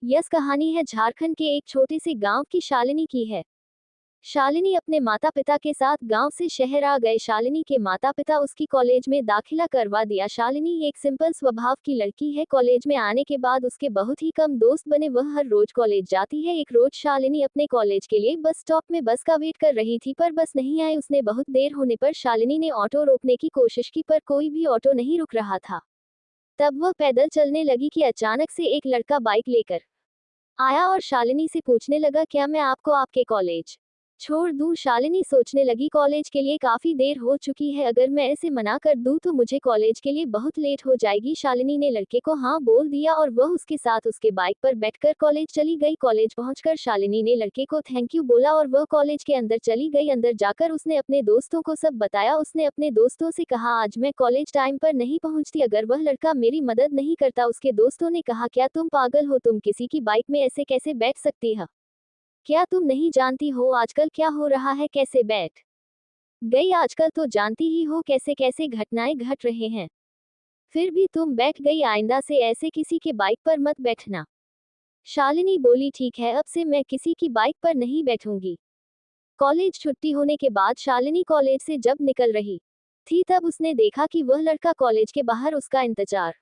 Yes कहानी है झारखंड के एक छोटे से गांव की शालिनी की है। शालिनी अपने माता पिता के साथ गांव से शहर आ गए। शालिनी के माता पिता उसकी कॉलेज में दाखिला करवा दिया। शालिनी एक सिंपल स्वभाव की लड़की है। कॉलेज में आने के बाद उसके बहुत ही कम दोस्त बने। वह हर रोज कॉलेज जाती है। एक रोज शालिनी अपने कॉलेज के लिए बस स्टॉप में बस का वेट कर रही थी, पर बस नहीं आई। उसने बहुत देर होने पर शालिनी ने ऑटो रोकने की कोशिश की, पर कोई भी ऑटो नहीं रुक रहा था। तब वह पैदल चलने लगी कि अचानक से एक लड़का बाइक लेकर आया और शालिनी से पूछने लगा, क्या मैं आपको आपके कॉलेज छोड़ दूं? शालिनी सोचने लगी, कॉलेज के लिए काफी देर हो चुकी है, अगर मैं इसे मना कर दूं तो मुझे कॉलेज के लिए बहुत लेट हो जाएगी। शालिनी ने लड़के को हाँ बोल दिया और वह उसके साथ उसके बाइक पर बैठकर कॉलेज चली गई। कॉलेज पहुंचकर शालिनी ने लड़के को थैंक यू बोला और वह कॉलेज के अंदर चली गई। अंदर जाकर उसने अपने दोस्तों को सब बताया। उसने अपने दोस्तों से कहा, आज मैं कॉलेज टाइम पर नहीं पहुंचती अगर वह लड़का मेरी मदद नहीं करता। उसके दोस्तों ने कहा, क्या तुम पागल हो? तुम किसी की बाइक में ऐसे कैसे बैठ सकती है? क्या तुम नहीं जानती हो आजकल क्या हो रहा है? कैसे बैठ गई? आजकल तो जानती ही हो कैसे कैसे घटनाएं घट रहे हैं, फिर भी तुम बैठ गई। आइंदा से ऐसे किसी के बाइक पर मत बैठना। शालिनी बोली, ठीक है, अब से मैं किसी की बाइक पर नहीं बैठूंगी। कॉलेज छुट्टी होने के बाद शालिनी कॉलेज से जब निकल रही थी, तब उसने देखा कि वह लड़का कॉलेज के बाहर उसका इंतजार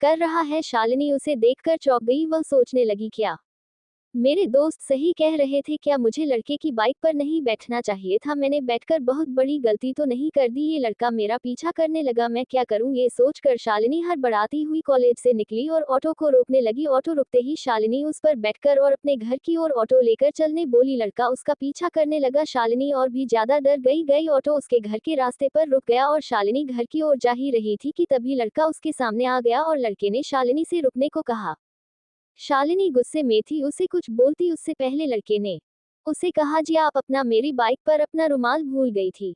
कर रहा है। शालिनी उसे देखकर चौंक गई। वह सोचने लगी, क्या मेरे दोस्त सही कह रहे थे? क्या मुझे लड़के की बाइक पर नहीं बैठना चाहिए था? मैंने बैठकर बहुत बड़ी गलती तो नहीं कर दी? ये लड़का मेरा पीछा करने लगा, मैं क्या करूं? ये सोचकर शालिनी हड़बड़ाती हुई कॉलेज से निकली और ऑटो को रोकने लगी। ऑटो रुकते ही शालिनी उस पर बैठकर और अपने घर की ओर ऑटो लेकर चलने बोली। लड़का उसका पीछा करने लगा। शालिनी और भी ज्यादा डर गई। ऑटो उसके घर के रास्ते पर रुक गया और शालिनी घर की ओर जा ही रही थी कि तभी लड़का उसके सामने आ गया और लड़के ने शालिनी से रुकने को कहा। शालिनी गुस्से में थी, उसे कुछ बोलती उससे पहले लड़के ने उसे कहा, जी आप अपना मेरी बाइक पर अपना रुमाल भूल गई थी।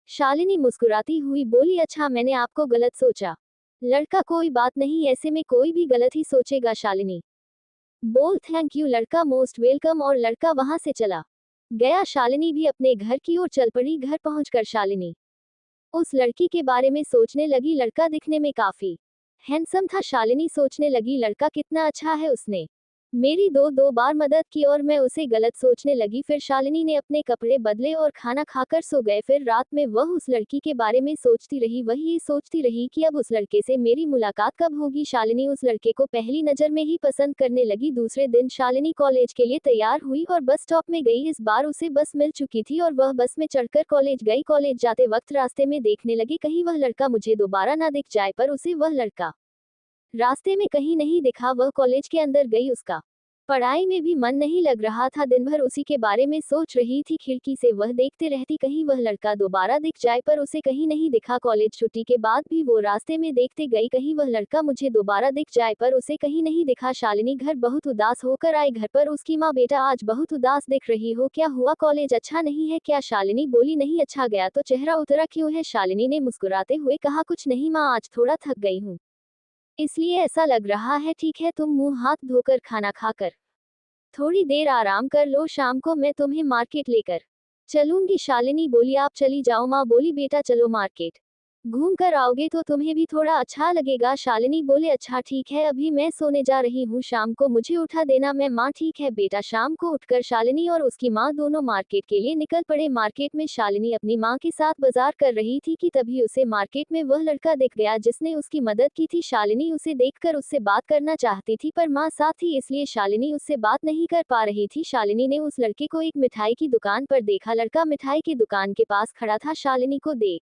शालिनी मुस्कुराती हुई बोली, अच्छा मैंने आपको गलत सोचा। लड़का, कोई बात नहीं, ऐसे में कोई भी गलत ही सोचेगा। शालिनी बोल, थैंक यू। लड़का मोस्ट वेलकम, और लड़का वहां से चला गया। शालिनी भी अपने घर की ओर चल पड़ी। घर पहुंचकर शालिनी उस लड़की के बारे में सोचने लगी। लड़का दिखने में काफी हैंडसम था। शालिनी सोचने लगी, लड़का कितना अच्छा है, उसने मेरी दो बार मदद की और मैं उसे गलत सोचने लगी। फिर शालिनी ने अपने कपड़े बदले और खाना खाकर सो गए। फिर रात में वह उस लड़की के बारे में सोचती रही। वही ये सोचती रही कि अब उस लड़के से मेरी मुलाकात कब होगी। शालिनी उस लड़के को पहली नजर में ही पसंद करने लगी। दूसरे दिन शालिनी कॉलेज के लिए तैयार हुई और बस स्टॉप में गई। इस बार उसे बस मिल चुकी थी और वह बस में चढ़कर कॉलेज गई। कॉलेज जाते वक्त रास्ते में देखने लगी, कहीं वह लड़का मुझे दोबारा ना दिख जाए, पर उसे वह लड़का रास्ते में कहीं नहीं दिखा। वह कॉलेज के अंदर गई। उसका पढ़ाई में भी मन नहीं लग रहा था। दिन भर उसी के बारे में सोच रही थी। खिड़की से वह देखते रहती, कहीं वह लड़का दोबारा दिख जाए, पर उसे कहीं नहीं दिखा। कॉलेज छुट्टी के बाद भी वो रास्ते में देखते गई, कहीं वह लड़का मुझे दोबारा दिख जाए, पर उसे कहीं नहीं दिखा। शालिनी घर बहुत उदास होकर आई। घर पर उसकी माँ, बेटा आज बहुत उदास दिख रही हो, क्या हुआ? कॉलेज अच्छा नहीं है क्या? शालिनी बोली, नहीं अच्छा गया तो चेहरा उतरा क्यों है? शालिनी ने मुस्कुराते हुए कहा, कुछ नहीं माँ, आज थोड़ा थक गई हूँ, इसलिए ऐसा लग रहा है। ठीक है, तुम मुंह हाथ धोकर खाना खाकर थोड़ी देर आराम कर लो, शाम को मैं तुम्हें मार्केट लेकर चलूंगी। शालिनी बोली, आप चली जाओ। माँ बोली, बेटा चलो, मार्केट घूम कर आओगे तो तुम्हें भी थोड़ा अच्छा लगेगा। शालिनी बोले, अच्छा ठीक है, अभी मैं सोने जा रही हूँ, शाम को मुझे उठा देना। मैं माँ ठीक है बेटा। शाम को उठकर शालिनी और उसकी माँ दोनों मार्केट के लिए निकल पड़े। मार्केट में शालिनी अपनी माँ के साथ बाजार कर रही थी कि तभी उसे मार्केट में वह लड़का दिख गया जिसने उसकी मदद की थी। शालिनी उसे देखकर उससे बात करना चाहती थी, पर माँ साथ थी इसलिए शालिनी उससे बात नहीं कर पा रही थी। शालिनी ने उस लड़के को एक मिठाई की दुकान पर देखा। लड़का मिठाई की दुकान के पास खड़ा था। शालिनी को देख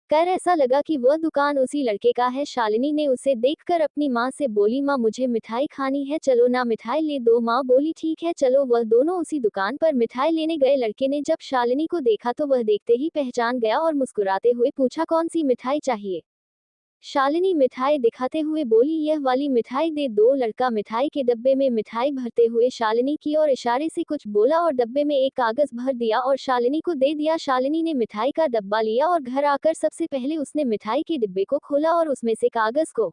कर ऐसा लगा कि वह दुकान उसी लड़के का है। शालिनी ने उसे देखकर अपनी माँ से बोली, माँ मुझे मिठाई खानी है, चलो ना मिठाई ले दो। माँ बोली, ठीक है चलो। वह दोनों उसी दुकान पर मिठाई लेने गए। लड़के ने जब शालिनी को देखा तो वह देखते ही पहचान गया और मुस्कुराते हुए पूछा, कौन सी मिठाई चाहिए? शालिनी मिठाई दिखाते हुए बोली, यह वाली मिठाई दे दो। लड़का मिठाई के डब्बे में मिठाई भरते हुए शालिनी की ओर इशारे से कुछ बोला और डब्बे में एक कागज भर दिया और शालिनी को दे दिया। शालिनी ने मिठाई का डब्बा लिया और घर आकर सबसे पहले उसने मिठाई के डिब्बे को खोला और उसमें से कागज को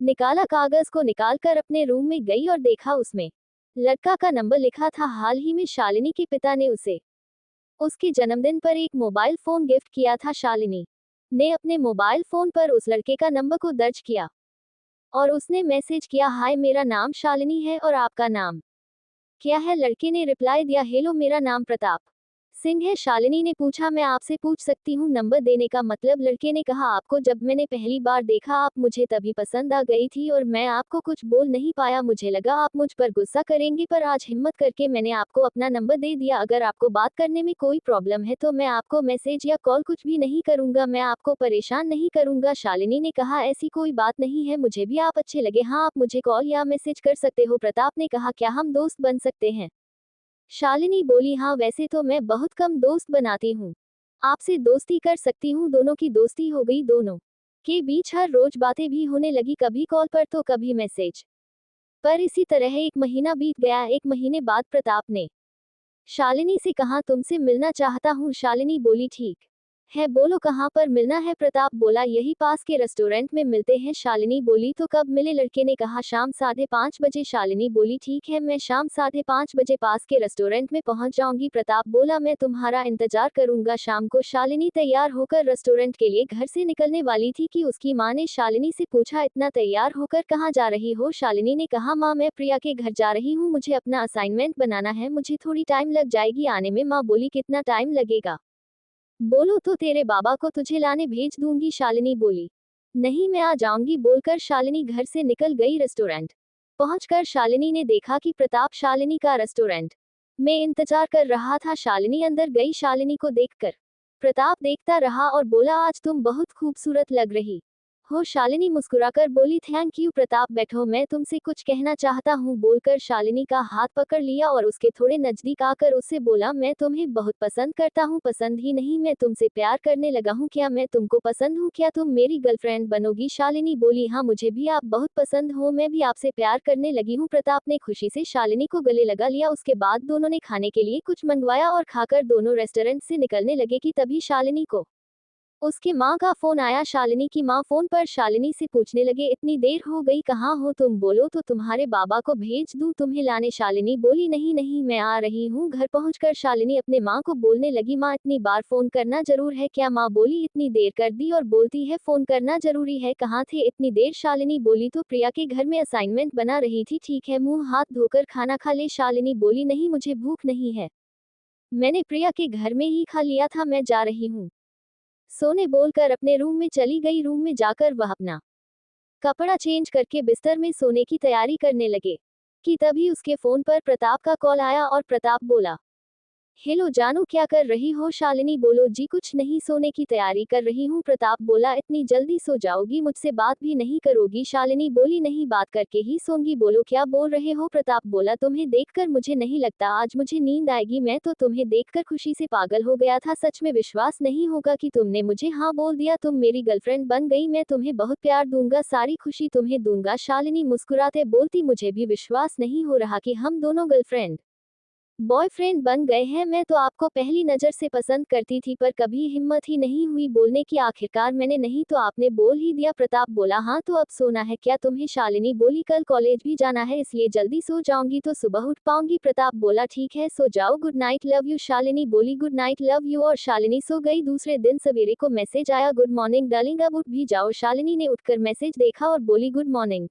निकाला। कागज को निकालकर अपने रूम में गई और देखा उसमें लड़का का नंबर लिखा था। हाल ही में शालिनी के पिता ने उसे उसके जन्मदिन पर एक मोबाइल फोन गिफ्ट किया था। शालिनी ने अपने मोबाइल फोन पर उस लड़के का नंबर को दर्ज किया। और उसने मैसेज किया, हाय मेरा नाम शालिनी है और आपका नाम क्या है? लड़के ने रिप्लाई दिया, हेलो मेरा नाम प्रताप सिंह है। शालिनी ने पूछा, मैं आपसे पूछ सकती हूँ नंबर देने का मतलब? लड़के ने कहा, आपको जब मैंने पहली बार देखा आप मुझे तभी पसंद आ गई थी और मैं आपको कुछ बोल नहीं पाया, मुझे लगा आप मुझ पर गुस्सा करेंगे पर आज हिम्मत करके मैंने आपको अपना नंबर दे दिया। अगर आपको बात करने में कोई प्रॉब्लम है तो मैं आपको मैसेज या कॉल कुछ भी नहीं करूंगा, मैं आपको परेशान नहीं करूंगा। शालिनी ने कहा, ऐसी कोई बात नहीं है, मुझे भी आप अच्छे लगे, हाँ आप मुझे कॉल या मैसेज कर सकते हो। प्रताप ने कहा, क्या हम दोस्त बन सकते हैं? शालिनी बोली, हाँ वैसे तो मैं बहुत कम दोस्त बनाती हूँ, आपसे दोस्ती कर सकती हूँ। दोनों की दोस्ती हो गई, दोनों के बीच हर रोज बातें भी होने लगी, कभी कॉल पर तो कभी मैसेज पर। इसी तरह 1 महीना बीत गया। 1 महीने बाद प्रताप ने शालिनी से कहा, तुमसे मिलना चाहता हूँ। शालिनी बोली, ठीक है बोलो कहाँ पर मिलना है? प्रताप बोला, यही पास के रेस्टोरेंट में मिलते हैं। शालिनी बोली, तो कब मिले? लड़के ने कहा, शाम 5:30 बजे। शालिनी बोली, ठीक है मैं शाम 5:30 बजे पास के रेस्टोरेंट में पहुंच जाऊंगी। प्रताप बोला, मैं तुम्हारा इंतजार करूंगा शाम को। शालिनी तैयार होकर रेस्टोरेंट के लिए घर से निकलने वाली थी कि उसकी माँ ने शालिनी से पूछा, इतना तैयार होकर कहाँ जा रही हो? शालिनी ने कहा, माँ मैं प्रिया के घर जा रही हूँ, मुझे अपना असाइनमेंट बनाना है, मुझे थोड़ी टाइम लग जाएगी आने में। माँ बोली, कितना टाइम लगेगा? बोलो तो तेरे बाबा को तुझे लाने भेज दूंगी। शालिनी बोली, नहीं मैं आ जाऊंगी। बोलकर शालिनी घर से निकल गई। रेस्टोरेंट पहुंचकर शालिनी ने देखा कि प्रताप शालिनी का रेस्टोरेंट में इंतजार कर रहा था। शालिनी अंदर गई। शालिनी को देखकर प्रताप देखता रहा और बोला, आज तुम बहुत खूबसूरत लग रही हो। शालिनी मुस्कुराकर बोली, थैंक यू प्रताप, बैठो मैं तुमसे कुछ कहना चाहता हूँ। बोलकर शालिनी का हाथ पकड़ लिया और उसके थोड़े नजदीक आकर उससे बोला, मैं तुम्हें बहुत पसंद करता हूँ। पसंद ही नहीं, मैं तुमसे प्यार करने लगा हूँ। क्या मैं तुमको पसंद हूँ? क्या तुम मेरी गर्लफ्रेंड बनोगी? शालिनी बोली, हाँ मुझे भी आप बहुत पसंद हो, मैं भी आपसे प्यार करने लगी हूँ। प्रताप ने खुशी से शालिनी को गले लगा लिया। उसके बाद दोनों ने खाने के लिए कुछ मंगवाया और खाकर दोनों रेस्टोरेंट से निकलने लगे कि तभी शालिनी को उसकी माँ का फोन आया। शालिनी की माँ फोन पर शालिनी से पूछने लगे, इतनी देर हो गई, कहाँ हो तुम? बोलो तो तुम्हारे बाबा को भेज दूँ तुम्हें लाने? शालिनी बोली, नहीं नहीं मैं आ रही हूँ। घर पहुंचकर शालिनी अपने माँ को बोलने लगी, माँ इतनी बार फोन करना जरूर है क्या? माँ बोली, इतनी देर कर दी और बोलती है फोन करना जरूरी है, कहाँ थे इतनी देर? शालिनी बोली, तो प्रिया के घर में असाइनमेंट बना रही थी। ठीक है मुंह हाथ धोकर खाना खा ले। शालिनी बोली, नहीं मुझे भूख नहीं है, मैंने प्रिया के घर में ही खा लिया था, मैं जा रही हूँ सोने। बोलकर अपने रूम में चली गई। रूम में जाकर वह अपना कपड़ा चेंज करके बिस्तर में सोने की तैयारी करने लगे कि तभी उसके फोन पर प्रताप का कॉल आया और प्रताप बोला, हेलो जानू क्या कर रही हो? शालिनी बोलो, जी कुछ नहीं सोने की तैयारी कर रही हूँ। प्रताप बोला, इतनी जल्दी सो जाओगी, मुझसे बात भी नहीं करोगी? शालिनी बोली, नहीं बात करके ही सोंगी। बोलो क्या बोल रहे हो? प्रताप बोला, तुम्हें देखकर मुझे नहीं लगता आज मुझे नींद आएगी, मैं तो तुम्हें देखकर खुशी से पागल हो गया था, सच में विश्वास नहीं होगा कि तुमने मुझे हाँ बोल दिया, तुम मेरी गर्लफ्रेंड बन गई, मैं तुम्हें बहुत प्यार दूंगा, सारी खुशी तुम्हें दूंगा। शालिनी मुस्कुराते बोलती, मुझे भी विश्वास नहीं हो रहा कि हम दोनों गर्लफ्रेंड बॉयफ्रेंड बन गए हैं, मैं तो आपको पहली नज़र से पसंद करती थी पर कभी हिम्मत ही नहीं हुई बोलने की, आखिरकार मैंने नहीं तो आपने बोल ही दिया। प्रताप बोला, हाँ तो अब सोना है क्या तुम्हें? शालिनी बोली, कल कॉलेज भी जाना है इसलिए जल्दी सो जाऊंगी तो सुबह उठ पाऊंगी। प्रताप बोला, ठीक है सो जाओ, good night love you. Shalini बोली, गुड नाइट लव यू और शालिनी सो गई। दूसरे दिन सवेरे को मैसेज आया, गुड मॉर्निंग डार्लिंग अब उठ भी जाओ। शालिनी ने उठकर मैसेज देखा और बोली, गुड मॉर्निंग।